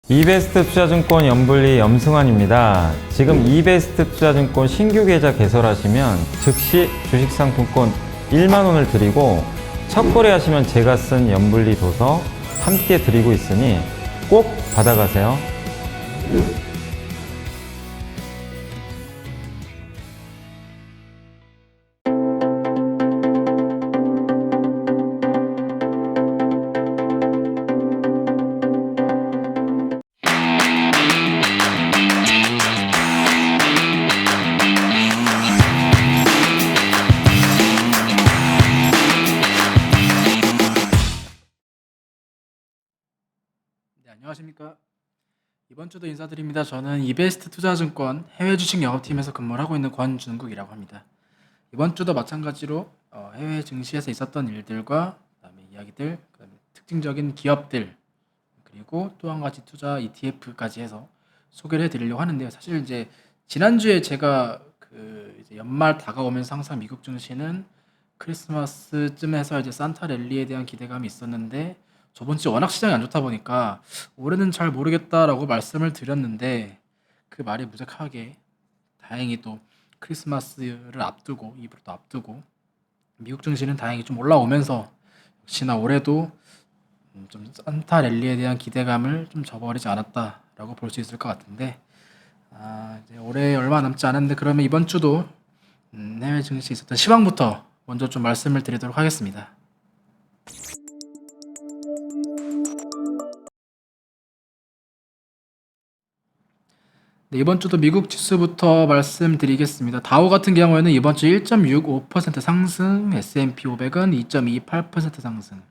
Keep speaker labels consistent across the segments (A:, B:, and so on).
A: 이베스트 투자증권 연불리 염승환입니다. 지금 이베스트 투자증권 신규 계좌 개설하시면 즉시 주식상품권 1만원을 드리고 첫 거래하시면 제가 쓴 연불리 도서 함께 드리고 있으니 꼭 받아가세요.
B: 네, 안녕하십니까. 이번 주도 인사드립니다. 저는 이베스트 투자증권 해외 주식 영업팀에서 근무를 하고 있는 권준국이라고 합니다. 이번 주도 마찬가지로 해외 증시에서 있었던 일들과 그다음에 이야기들, 그다음에 특징적인 기업들, 그리고 또 한 가지 투자 ETF까지 해서 소개를 해드리려고 하는데요. 사실 이제 지난주에 제가 이제 연말 다가오면서 항상 미국 증시는 크리스마스쯤에서 이제 산타 랠리에 대한 기대감이 있었는데 저번 주에 워낙 시장이 안 좋다 보니까 올해는 잘 모르겠다라고 말씀을 드렸는데 그 말이 무색하게 다행히 또 크리스마스를 앞두고 이브를 또 앞두고 미국 증시는 다행히 좀 올라오면서 역시나 올해도 좀 산타 랠리에 대한 기대감을 좀 저버리지 않았다라고 볼 수 있을 것 같은데 이제 올해 얼마 남지 않았는데 그러면 이번 주도 해외 증시에 있었던 시황부터 먼저 좀 말씀을 드리도록 하겠습니다. 네, 이번 주도 미국 지수부터 말씀드리겠습니다. 다우 같은 경우에는 이번 주 1.65% 상승, S&P 500은 2.28% 상승,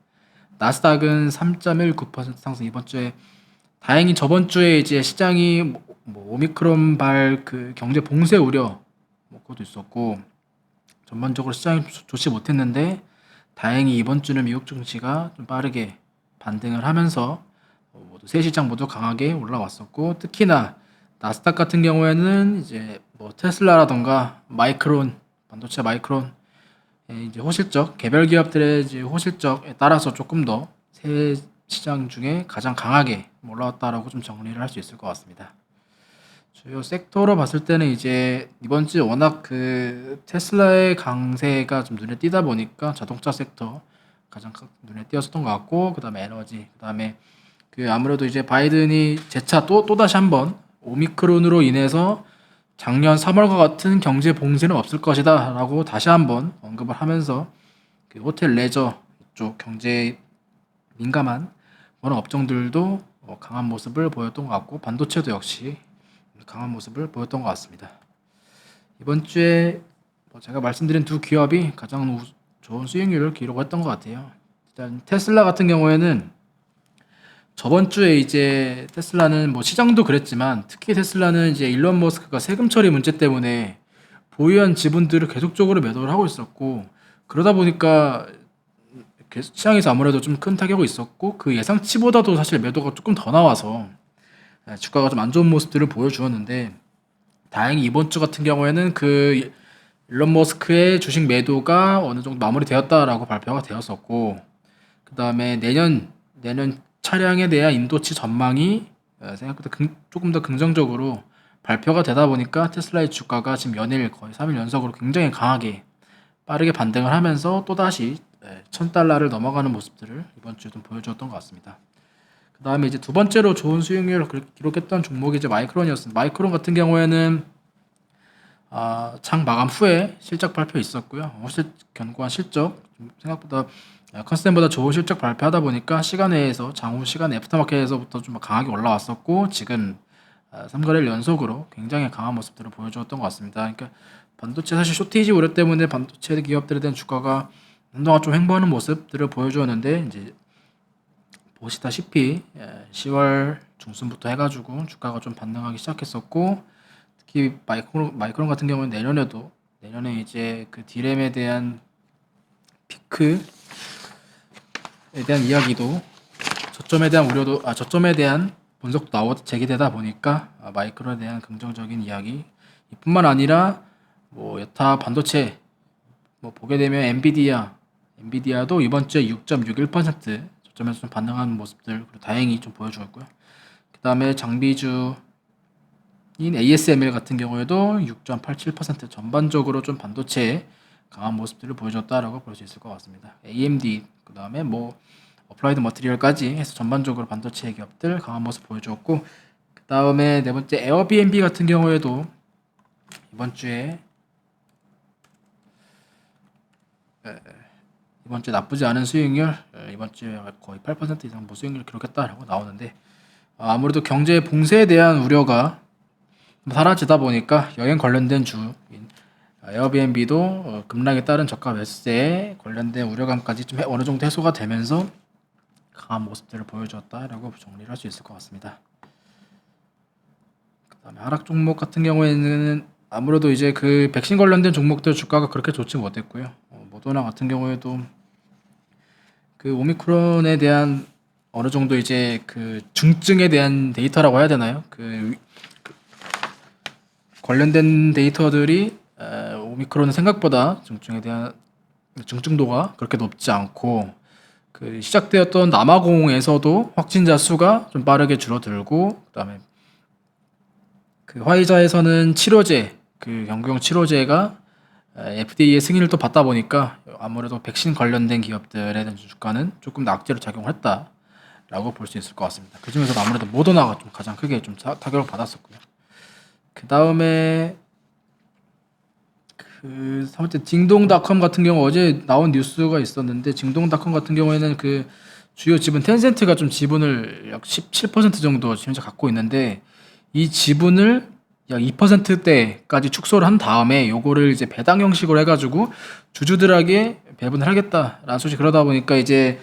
B: 나스닥은 3.19% 상승. 이번 주에 다행히 저번 주에 이제 시장이 오미크론발 그 경제 봉쇄 우려 그것도 있었고 전반적으로 시장이 좋지 못했는데 다행히 이번 주는 미국 증시가 좀 빠르게 반등을 하면서 모두 세 시장 모두 강하게 올라왔었고 특히나 나스닥 같은 경우에는 이제 테슬라라던가 마이크론 반도체 마이크론 이제 호실적 개별 기업들의 이제 호실적에 따라서 조금 더 세 시장 중에 가장 강하게 올라왔다라고 좀 정리를 할 수 있을 것 같습니다. 주요 섹터로 봤을 때는 이제 이번 주에 워낙 그 테슬라의 강세가 좀 눈에 띄다 보니까 자동차 섹터 가장 눈에 띄었던 것 같고 그다음에 에너지 그다음에 아무래도 이제 바이든이 재차 또다시 한번 오미크론으로 인해서 작년 3월과 같은 경제 봉쇄는 없을 것이다라고 다시 한번 언급을 하면서 그 호텔 레저 쪽 경제에 민감한 그런 업종들도 강한 모습을 보였던 것 같고 반도체도 역시 강한 모습을 보였던 것 같습니다. 이번 주에 제가 말씀드린 두 기업이 가장 좋은 수익률을 기록했던 것 같아요. 일단 테슬라 같은 경우에는 저번 주에 이제 테슬라는 시장도 그랬지만 특히 테슬라는 이제 일론 머스크가 세금 처리 문제 때문에 보유한 지분들을 계속적으로 매도를 하고 있었고 그러다 보니까 시장에서 아무래도 좀 큰 타격이 있었고 그 예상치보다도 사실 매도가 조금 더 나와서 주가가 좀 안 좋은 모습들을 보여주었는데 다행히 이번 주 같은 경우에는 그 일론 머스크의 주식 매도가 어느 정도 마무리되었다라고 발표가 되었었고 그 다음에 내년 차량에 대한 인도치 전망이 생각보다 조금 더 긍정적으로 발표가 되다 보니까 테슬라의 주가가 지금 연일 거의 3일 연속으로 굉장히 강하게 빠르게 반등을 하면서 또다시 $1,000를 넘어가는 모습들을 이번 주에 좀 보여주었던 것 같습니다. 그 다음에 이제 두 번째로 좋은 수익률을 기록했던 종목이 이제 마이크론이었습니다. 마이크론 같은 경우에는 장 마감 후에 실적 발표 있었고요. 견고한 실적, 생각보다 컨센보다 좋은 실적 발표하다 보니까 시간 외에서 장후 시간 애프터마켓에서부터 좀 강하게 올라왔었고 지금 3거래일 연속으로 굉장히 강한 모습들을 보여주었던 것 같습니다. 그러니까 반도체 사실 쇼티지 우려 때문에 반도체 기업들에 대한 주가가 한동안 좀 횡보하는 모습들을 보여주었는데 이제 보시다시피 10월 중순부터 해가지고 주가가 좀 반등하기 시작했었고 특히 마이크론 같은 경우는 내년에 이제 그 디램에 대한 피크에 대한 이야기도 저점에 대한 우려도 저점에 대한 분석도 제기되다 보니까 마이크론에 대한 긍정적인 이야기 뿐만 아니라 여타 반도체 보게 되면 엔비디아도 이번 주에 6.61% 저점에서 좀 반등하는 모습들 그리고 다행히 좀 보여주었고요. 그다음에 장비주인 ASML 같은 경우에도 6.87% 전반적으로 좀 반도체에 강한 모습들을 보여줬다라고 볼 수 있을 것 같습니다. AMD 그다음에 뭐 어플라이드 머티리얼까지 해서 전반적으로 반도체 기업들 강한 모습 보여줬고, 그다음에 네 번째 에어비앤비 같은 경우에도 이번 주에 나쁘지 않은 수익률, 이번 주에 거의 8% 이상 뭐 수익률을 기록했다라고 나오는데, 아무래도 경제 봉쇄에 대한 우려가 사라지다 보니까 여행 관련된 주인 에어비앤비도 급락에 따른 저가 매수세에 관련된 우려감까지 좀 어느 정도 해소가 되면서 강한 모습들을 보여주었다라고 정리를 할 수 있을 것 같습니다. 그다음에 하락 종목 같은 경우에는 아무래도 이제 그 백신 관련된 종목들 주가가 그렇게 좋지 못했고요. 모더나 같은 경우에도 그 오미크론에 대한 어느 정도 이제 그 중증에 대한 데이터라고 해야 되나요? 그 관련된 데이터들이 오미크론은 생각보다 중증에 대한 중증도가 그렇게 높지 않고, 그 시작되었던 남아공에서도 확진자 수가 좀 빠르게 줄어들고, 그다음에 그 화이자에서는 치료제, 그 경구용 치료제가 FDA의 승인을 또 받다 보니까 아무래도 백신 관련된 기업들에 대한 주가는 조금 더 악재로 작용을 했다라고 볼 수 있을 것 같습니다. 그 중에서도 아무래도 모더나가 좀 가장 크게 좀 타격을 받았었고요. 그 다음에 그 3번째 딩동닷컴 같은 경우 어제 나온 뉴스가 있었는데, 딩동닷컴 같은 경우에는 그 주요 지분 텐센트가 좀 지분을 약 17% 정도 현재 갖고 있는데, 이 지분을 약 2%대까지 축소를 한 다음에 요거를 이제 배당 형식으로 해가지고 주주들에게 배분을 하겠다라는 소식. 그러다 보니까 이제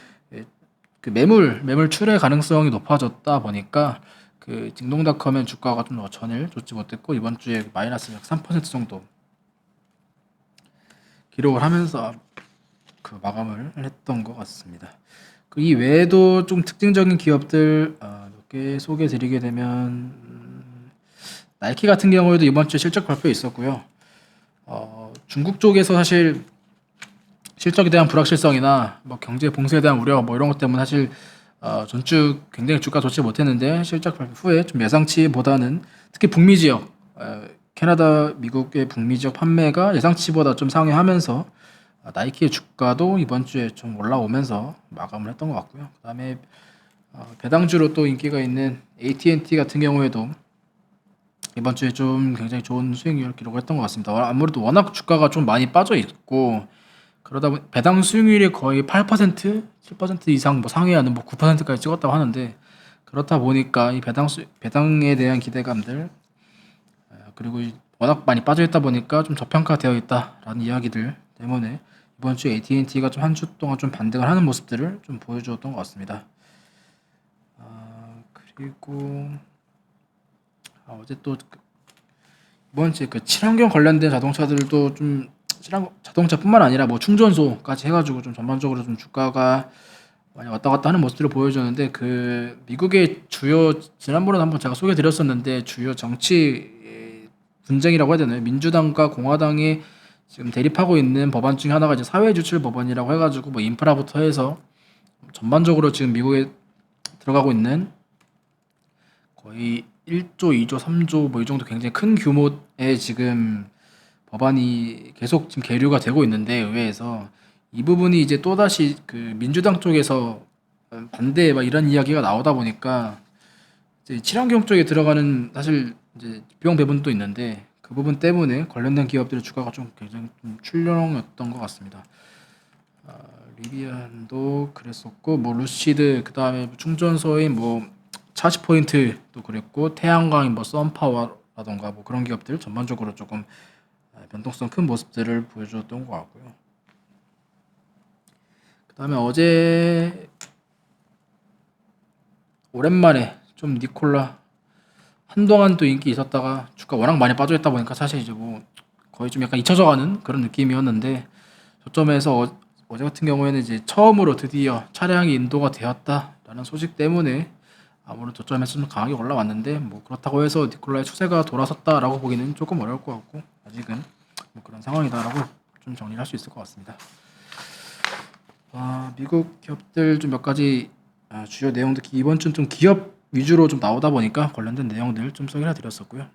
B: 그 매물 출회 가능성이 높아졌다 보니까 그 딩동닷컴의 주가가 좀 전일 좋지 못했고, 이번 주에 마이너스 약 3% 정도 기록을 하면서 그 마감을 했던 것 같습니다. 이 외에도 좀 특징적인 기업들 몇 개 소개해 드리게 되면, 나이키 같은 경우에도 이번 주에 실적 발표 있었고요. 중국 쪽에서 사실 실적에 대한 불확실성이나 뭐 경제 봉쇄에 대한 우려 뭐 이런 것 때문에 사실 전주 굉장히 주가 좋지 못했는데, 실적 발표 후에 좀 예상치보다는 특히 북미 지역, 캐나다, 미국의 북미 지역 판매가 예상치보다 좀 상회하면서 나이키의 주가도 이번 주에 좀 올라오면서 마감을 했던 것 같고요. 그다음에 배당주로 또 인기가 있는 AT&T 같은 경우에도 이번 주에 좀 굉장히 좋은 수익률 기록을 했던 것 같습니다. 아무래도 워낙 주가가 좀 많이 빠져 있고, 그러다 보니 배당 수익률이 거의 8%, 7% 이상 뭐 상회하는 뭐 9%까지 찍었다고 하는데, 그렇다 보니까 이 배당에 대한 기대감들, 그리고 워낙 많이 빠져 있다 보니까 좀 저평가되어 있다라는 이야기들 때문에 이번 주에 AT&T가 좀 한 주 동안 좀 반등을 하는 모습들을 좀 보여주었던 것 같습니다. 그리고 어제 또 이번 주에 그 친환경 관련된 자동차들도 좀 자동차뿐만 아니라 뭐 충전소까지 해가지고 좀 전반적으로 좀 주가가 많이 왔다 갔다 하는 모습들을 보여줬는데, 그 미국의 주요, 지난번에 한번 제가 소개드렸었는데 주요 정치 분쟁이라고 해야 되나요? 민주당과 공화당이 지금 대립하고 있는 법안 중에 하나가 이제 사회주출 법안이라고 해가지고 뭐 인프라부터 해서 전반적으로 지금 미국에 들어가고 있는 거의 1조, 2조, 3조 뭐 이 정도 굉장히 큰 규모의 지금 법안이 계속 지금 계류가 되고 있는데, 의회에서 이 부분이 이제 또다시 그 민주당 쪽에서 반대 막 이런 이야기가 나오다 보니까 이제 친환경 쪽에 들어가는 사실 이제 비용 배분도 있는데, 그 부분 때문에 관련된 기업들의 주가가 좀 굉장히 좀 출렁였던 것 같습니다. 리비안도 그랬었고, 뭐 루시드, 그 다음에 충전소인 뭐 차지 포인트도 그랬고, 태양광인 뭐 썬파워라던가 뭐 그런 기업들 전반적으로 조금 변동성 큰 모습들을 보여줬던 것 같고요. 그 다음에 어제 오랜만에 좀 니콜라, 한동안 또 인기 있었다가 주가 워낙 많이 빠져있다 보니까 사실 이제 뭐 거의 좀 약간 잊혀져가는 그런 느낌이었는데, 저점에서 어제 같은 경우에는 이제 처음으로 드디어 차량이 인도가 되었다라는 소식 때문에 아무래도 저점에서 좀 강하게 올라왔는데, 뭐 그렇다고 해서 니콜라의 추세가 돌아섰다라고 보기는 조금 어려울 것 같고, 아직은 뭐 그런 상황이다라고 좀 정리를 할 수 있을 것 같습니다. 미국 기업들 좀 몇 가지 주요 내용들, 이번 주는 좀 기업 위주로 좀 나오다 보니까 관련된 내용들 좀 소개해 드렸었고요.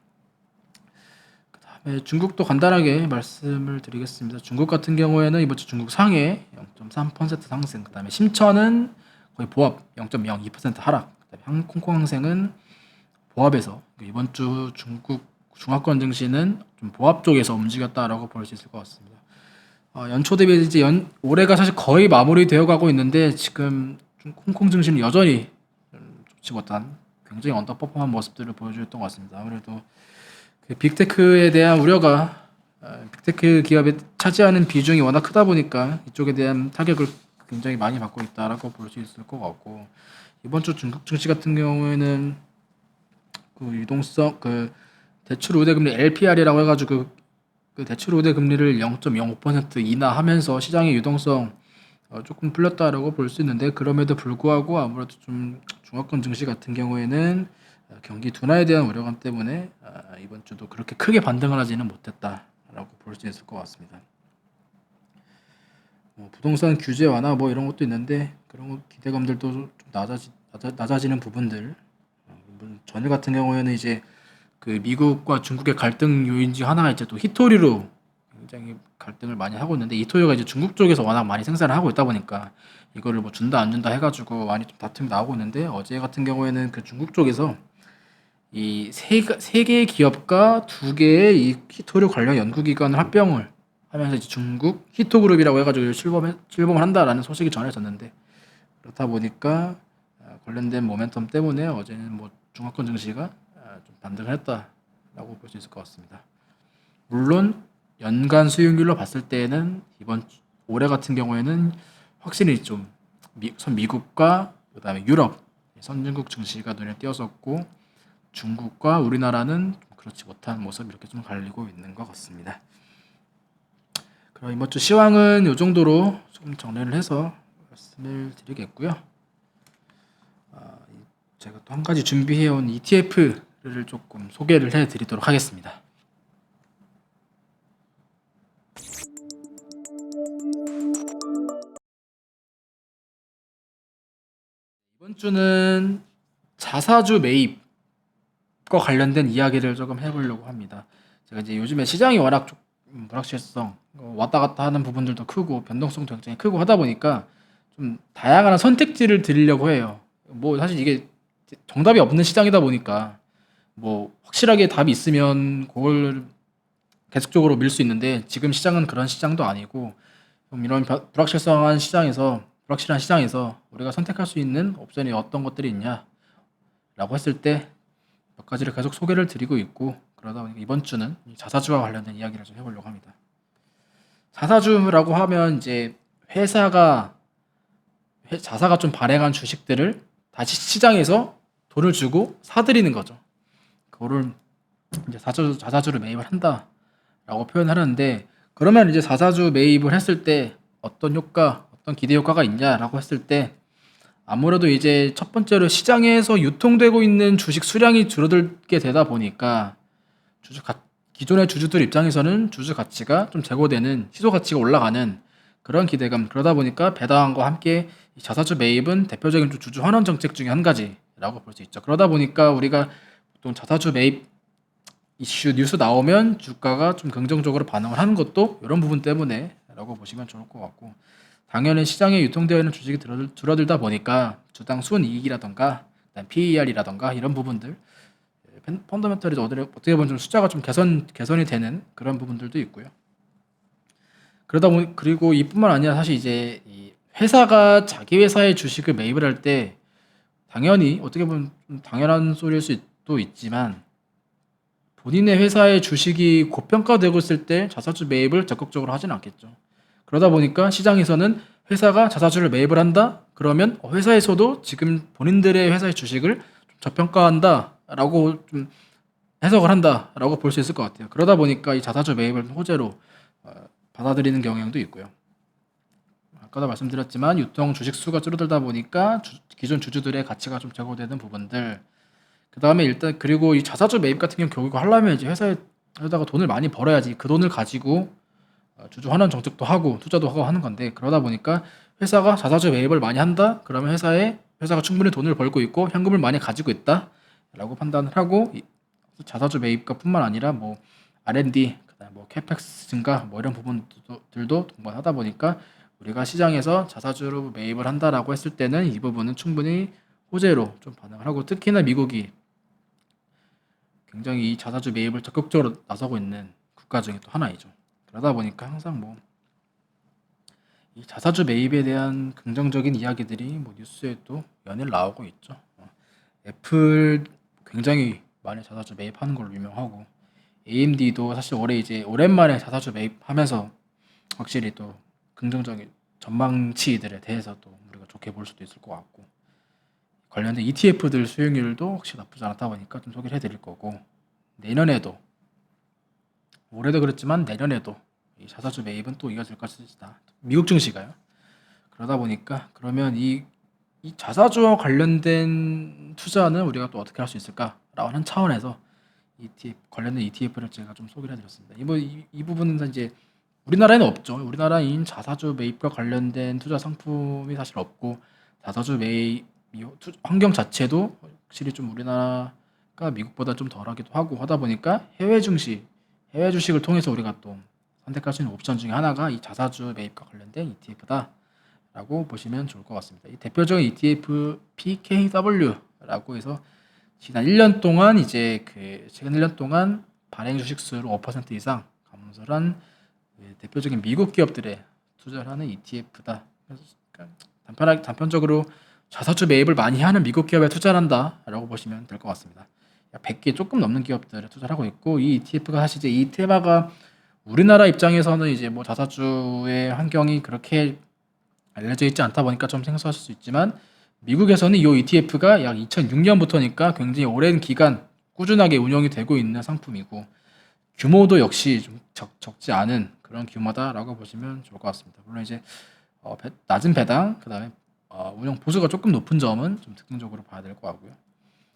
B: 그다음에 중국도 간단하게 말씀을 드리겠습니다. 중국 같은 경우에는 이번 주 중국 상해 0.3% 상승, 그다음에 심천은 거의 보합 0.02% 하락, 그다음에 홍콩항생은 보합에서 이번 주 중국 중화권 증시는 좀 보합 쪽에서 움직였다라고 볼 수 있을 것 같습니다. 연초 대비 이제 올해가 사실 거의 마무리되어 가고 있는데 지금 홍콩 증시는 여전히 좋지 못한 굉장히 언더퍼폼한 모습들을 보여줬던 것 같습니다. 아무래도 그 빅테크에 대한 우려가 빅테크 기업에 차지하는 비중이 워낙 크다 보니까 이쪽에 대한 타격을 굉장히 많이 받고 있다라고 볼 수 있을 것 같고, 이번 주 중국 증시 같은 경우에는 그 유동성 그 대출 우대 금리 LPR이라고 해가지고 그 대출 우대 금리를 0.05% 인하하면서 시장의 유동성 조금 풀렸다라고 볼 수 있는데, 그럼에도 불구하고 아무래도 좀 중화권 증시 같은 경우에는 경기 둔화에 대한 우려감 때문에 이번 주도 그렇게 크게 반등을 하지는 못했다라고 볼 수 있을 것 같습니다. 부동산 규제 완화 뭐 이런 것도 있는데 그런 거 기대감들도 좀 낮아지는 부분들. 전일 같은 경우에는 이제 그 미국과 중국의 갈등 요인 중 하나가 이제 또 히토리로 굉장히 갈등을 많이 하고 있는데, 히토리가 이제 중국 쪽에서 워낙 많이 생산을 하고 있다 보니까 이거를 뭐 준다 안 준다 해가지고 많이 좀 다툼이 나오고 있는데, 어제 같은 경우에는 그 중국 쪽에서 이 세 개의 기업과 두 개의 이 히토리 관련 연구기관을 합병을 하면서 이제 중국 히토그룹이라고 해가지고 출범을 한다라는 소식이 전해졌는데, 그렇다 보니까 관련된 모멘텀 때문에 어제는 뭐 중화권 증시가 좀 반등을 했다라고 볼 수 있을 것 같습니다. 물론 연간 수익률로 봤을 때는 올해 같은 경우에는 확실히 좀 미국과 그다음에 유럽 선진국 증시가 눈에 띄었었고, 중국과 우리나라는 좀 그렇지 못한 모습 이렇게 좀 갈리고 있는 것 같습니다. 그럼 이번 주 시황은 이 정도로 좀 정리를 해서 말씀을 드리겠고요. 제가 또 한 가지 준비해온 ETF를 조금 소개를 해드리도록 하겠습니다. 이번 주는 자사주 매입과 관련된 이야기를 조금 해보려고 합니다. 제가 이제 요즘에 시장이 워낙 좀 불확실성, 왔다 갔다 하는 부분들도 크고 변동성도 굉장히 크고 하다 보니까 좀 다양한 선택지를 드리려고 해요. 뭐 사실 이게 정답이 없는 시장이다 보니까 뭐 확실하게 답이 있으면 그걸 계속적으로 밀 수 있는데, 지금 시장은 그런 시장도 아니고 좀 이런 불확실한 시장에서 우리가 선택할 수 있는 옵션이 어떤 것들이 있냐라고 했을 때 몇 가지를 계속 소개를 드리고 있고, 그러다 보니까 이번 주는 자사주와 관련된 이야기를 좀 해보려고 합니다. 자사주라고 하면 이제 자사가 좀 발행한 주식들을 다시 시장에서 돈을 주고 사들이는 거죠. 그거를 이제 자사주를 매입을 한다라고 표현하는데, 그러면 이제 자사주 매입을 했을 때 어떤 기대 효과가 있냐라고 했을 때, 아무래도 이제 첫 번째로 시장에서 유통되고 있는 주식 수량이 줄어들게 되다 보니까 기존의 주주들 입장에서는 주주 가치가 좀 제고되는, 시소 가치가 올라가는 그런 기대감. 그러다 보니까 배당과 함께 이 자사주 매입은 대표적인 주주 환원 정책 중에 한 가지라고 볼 수 있죠. 그러다 보니까 우리가 보통 자사주 매입 이슈 뉴스 나오면 주가가 좀 긍정적으로 반응을 하는 것도 이런 부분 때문에라고 보시면 좋을 것 같고, 당연히 시장에 유통되어 있는 주식이 줄어들다 보니까 주당 순이익이라던가 PER이라던가 이런 부분들, 펀더멘털이 어떻게 보면 좀 숫자가 좀 개선이 되는 그런 부분들도 있고요. 그리고 이뿐만 아니라 사실 이제 이 회사가 자기 회사의 주식을 매입을 할 때 당연히 어떻게 보면 좀 당연한 소리일 수도 있지만, 본인의 회사의 주식이 고평가되고 있을 때 자사주 매입을 적극적으로 하진 않겠죠. 그러다 보니까 시장에서는 회사가 자사주를 매입을 한다? 그러면 회사에서도 지금 본인들의 회사의 주식을 좀 저평가한다라고 좀 해석을 한다라고 볼 수 있을 것 같아요. 그러다 보니까 이 자사주 매입을 호재로 받아들이는 경향도 있고요. 아까도 말씀드렸지만 유통 주식 수가 줄어들다 보니까 기존 주주들의 가치가 좀 제고되는 부분들. 그 다음에 일단 그리고 이 자사주 매입 같은 경우 결국 하려면 이제 회사에다가 돈을 많이 벌어야지 그 돈을 가지고 주주 환원 정책도 하고 투자도 하고 하는 건데, 그러다 보니까 회사가 자사주 매입을 많이 한다? 그러면 회사의 회사가 충분히 돈을 벌고 있고 현금을 많이 가지고 있다라고 판단을 하고 자사주 매입가뿐만 아니라 뭐 R&D, 그다음 뭐 캐펙스 증가 뭐 이런 부분들도 동반하다 보니까 우리가 시장에서 자사주로 매입을 한다라고 했을 때는 이 부분은 충분히 호재로 좀 반응을 하고 특히나 미국이 굉장히 이 자사주 매입을 적극적으로 나서고 있는 국가 중에 또 하나이죠. 그러다 보니까 항상 뭐 이 자사주 매입에 대한 긍정적인 이야기들이 뭐 뉴스에 또 연일 나오고 있죠. 애플 굉장히 많이 자사주 매입하는 걸로 유명하고 AMD도 사실 올해 이제 오랜만에 자사주 매입하면서 확실히 또 긍정적인 전망치들에 대해서 또 우리가 좋게 볼 수도 있을 것 같고 관련된 ETF들 수익률도 혹시 나쁘지 않다 보니까 좀 소개를 해드릴 거고 내년에도 올해도 그렇지만 내년에도 이 자사주 매입은 또 이어질 것이다. 미국 증시가요. 그러다 보니까 그러면 이 자사주와 관련된 투자는 우리가 또 어떻게 할 수 있을까라고 하는 차원에서 ETF 관련된 ETF를 제가 좀 소개를 해드렸습니다. 이 부분은 이제 우리나라에는 없죠. 우리나라인 자사주 매입과 관련된 투자 상품이 사실 없고 자사주 매입 환경 자체도 확실히 좀 우리나라가 미국보다 좀 덜하기도 하고 하다 보니까 해외 주식을 통해서 우리가 또 선택할 수 있는 옵션 중에 하나가 이 자사주 매입과 관련된 ETF다라고 보시면 좋을 것 같습니다. 이 대표적인 ETF PKW라고 해서 지난 1년 동안 이제 최근 1년 동안 발행 주식 수를 5% 이상 감소를 한 대표적인 미국 기업들에 투자를 하는 ETF다. 그러니까 단편적으로 자사주 매입을 많이 하는 미국 기업에 투자를 한다라고 보시면 될 것 같습니다. 100개 조금 넘는 기업들에 투자를 하고 있고 이 ETF가 사실 이제 이 테마가 우리나라 입장에서는 이제 뭐 자사주의 환경이 그렇게 알려져 있지 않다 보니까 좀 생소하실 수 있지만 미국에서는 이 ETF가 약 2006년부터니까 굉장히 오랜 기간 꾸준하게 운영이 되고 있는 상품이고 규모도 역시 좀 적지 않은 그런 규모다라고 보시면 좋을 것 같습니다. 물론 이제 낮은 배당 그다음에 운영 보수가 조금 높은 점은 좀 특징적으로 봐야 될 것 같고요.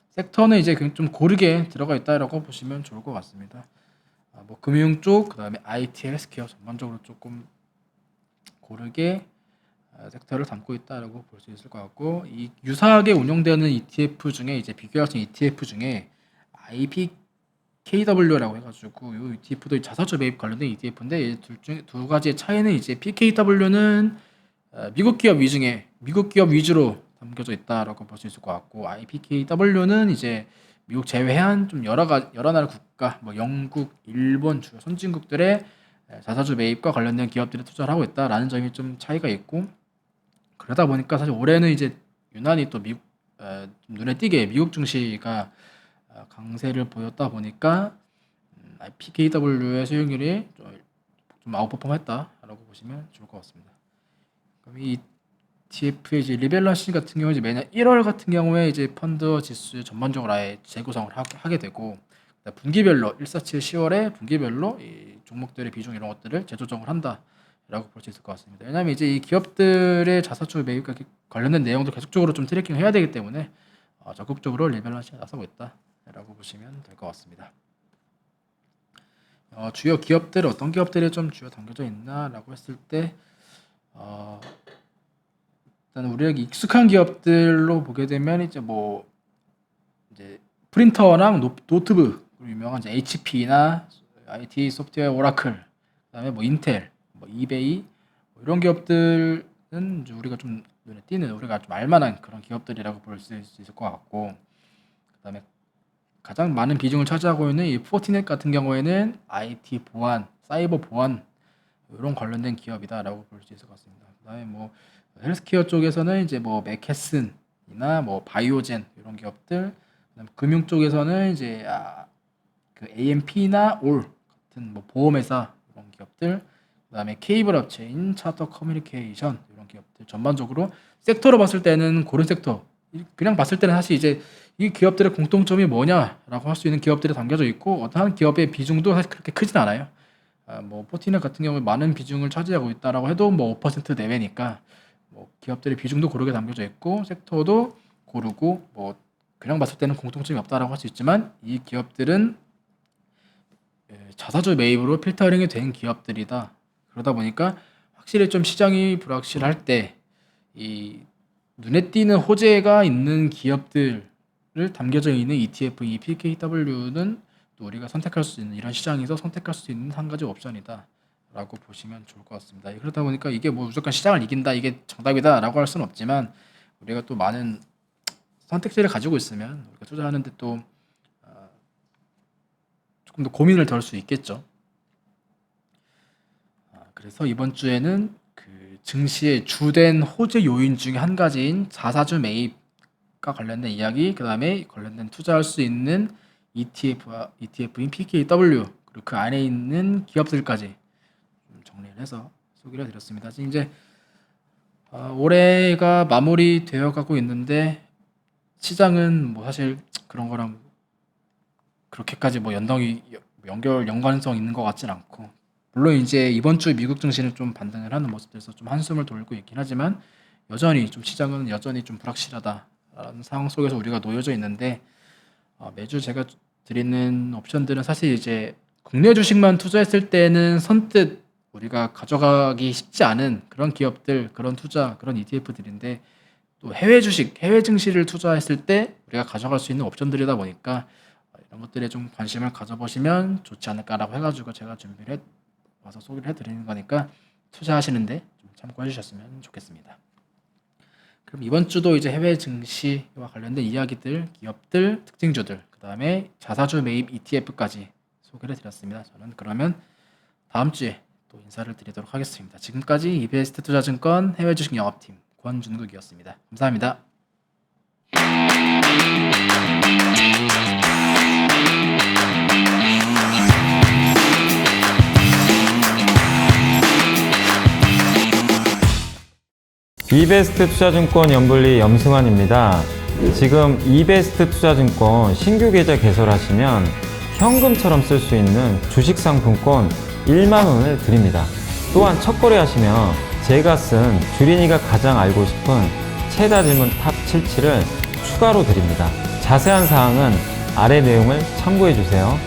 B: 섹터는 이제 좀 고르게 들어가 있다라고 보시면 좋을 것 같습니다. 뭐 금융 쪽, 그다음에 IT, 헬스케어 전반적으로 조금 고르게 섹터를 담고 있다라고 볼 수 있을 것 같고 이 유사하게 운영되는 ETF 중에 이제 비교할 수 있는 ETF 중에 IPKW라고 해가지고 이 ETF도 자사주 매입 관련된 ETF인데 두 가지의 차이는 이제 PKW는 미국 기업 위주로 담겨져 있다라고 볼 수 있을 것 같고 IPKW는 이제 미국 제외한 좀 여러 나라 국가, 뭐 영국, 일본 주요 선진국들의 자사주 매입과 관련된 기업들이 투자를 하고 있다라는 점이 좀 차이가 있고 그러다 보니까 사실 올해는 이제 유난히 또 좀 눈에 띄게 미국 증시가 강세를 보였다 보니까 PKW의 수익률이 좀 아웃퍼폼했다라고 보시면 좋을 것 같습니다. 그럼 이 ETF의 이제 리밸런싱 같은 경우 이제 매년 1월 같은 경우에 이제 펀드 지수 전반적으로 아예 재구성을 하게 되고 분기별로 147 10월에 분기별로 이 종목들의 비중 이런 것들을 재조정을 한다라고 볼 수 있을 것 같습니다. 왜냐하면 이제 이 기업들의 자사주 매입과 관련된 내용도 계속적으로 좀 트래킹을 해야 되기 때문에 적극적으로 리밸런싱에 나서고 있다라고 보시면 될 것 같습니다. 주요 기업들 어떤 기업들이 좀 주요 담겨져 있나라고 했을 때 일단 우리에게 익숙한 기업들로 보게 되면 이제 프린터랑 노트북으로 유명한 이제 HP나 IT 소프트웨어 오라클, 그다음에 뭐 인텔, 뭐 이베이 이런 기업들은 이제 우리가 좀 눈에 띄는 우리가 좀 알만한 그런 기업들이라고 볼 수 있을 것 같고 그다음에 가장 많은 비중을 차지하고 있는 이 포티넷 같은 경우에는 IT 보안, 사이버 보안 이런 관련된 기업이다라고 볼 수 있을 것 같습니다. 그다음에 뭐 헬스케어 쪽에서는 이제 뭐 맥케슨이나 뭐 바이오젠 이런 기업들, 그다음에 금융 쪽에서는 이제 그 AMP나 올 같은 뭐 보험회사 이런 기업들, 그다음에 케이블 업체인 차터 커뮤니케이션 이런 기업들 전반적으로 섹터로 봤을 때는 고른 섹터. 그냥 봤을 때는 사실 이제 이 기업들의 공통점이 뭐냐라고 할 수 있는 기업들이 담겨져 있고 어떠한 기업의 비중도 사실 그렇게 크진 않아요. 뭐 포티넷 같은 경우에 많은 비중을 차지하고 있다라고 해도 뭐 5% 내외니까 뭐 기업들의 비중도 고르게 담겨져 있고 섹터도 고르고 뭐 그냥 봤을 때는 공통점이 없다라고 할 수 있지만 이 기업들은 자사주 매입으로 필터링이 된 기업들이다. 그러다 보니까 확실히 좀 시장이 불확실할 때 이 눈에 띄는 호재가 있는 기업들을 담겨져 있는 ETF, 이 PKW는 또 우리가 선택할 수 있는, 이런 시장에서 선택할 수 있는 한 가지 옵션이다 라고 보시면 좋을 것 같습니다. 그러다 보니까 이게 뭐 무조건 시장을 이긴다, 이게 정답이다 라고 할 수는 없지만, 우리가 또 많은 선택지를 가지고 있으면 우리가 투자하는데 또 조금 더 고민을 덜 수 있겠죠. 그래서 이번 주에는 그 증시의 주된 호재 요인 중에 한 가지인 자사주 매입과 관련된 이야기, 그 다음에 관련된 투자할 수 있는 ETF인 PKW, 그리고 그 안에 있는 기업들까지 좀 정리를 해서 소개를 드렸습니다. 이제 올해가 마무리되어 가고 있는데, 시장은 뭐 사실 그런 거랑 그렇게까지 뭐 연관성 있는 것 같진 않고, 물론 이제 이번 주 미국 증시는 좀 반등을 하는 모습에서 좀 한숨을 돌리고 있긴 하지만, 여전히 좀 시장은 여전히 좀 불확실하다라는 상황 속에서 우리가 놓여져 있는데, 매주 제가 드리는 옵션들은 사실 이제 국내 주식만 투자했을 때는 선뜻 우리가 가져가기 쉽지 않은 그런 기업들, 그런 투자, 그런 ETF들인데, 또 해외 주식, 해외 증시를 투자했을 때 우리가 가져갈 수 있는 옵션들이다 보니까 이런 것들에 좀 관심을 가져보시면 좋지 않을까라고 해가지고 제가 준비를 와서 소개를 해드리는 거니까 투자하시는데 좀 참고해 주셨으면 좋겠습니다. 그럼 이번 주도 이제 해외 증시와 관련된 이야기들, 기업들, 특징주들, 그 다음에 자사주 매입 ETF까지 소개를 드렸습니다. 저는 그러면 다음 주에 또 인사를 드리도록 하겠습니다. 지금까지 이베스트 투자증권 해외 주식 영업팀 권준국이었습니다. 감사합니다.
A: 이베스트 투자증권 연불리 염승환입니다. 지금 이베스트 투자증권 신규 계좌 개설하시면 현금처럼 쓸 수 있는 주식 상품권 1만 원을 드립니다. 또한 첫 거래하시면 제가 쓴 주린이가 가장 알고 싶은 최다 질문 탑 77을 추가로 드립니다. 자세한 사항은 아래 내용을 참고해 주세요.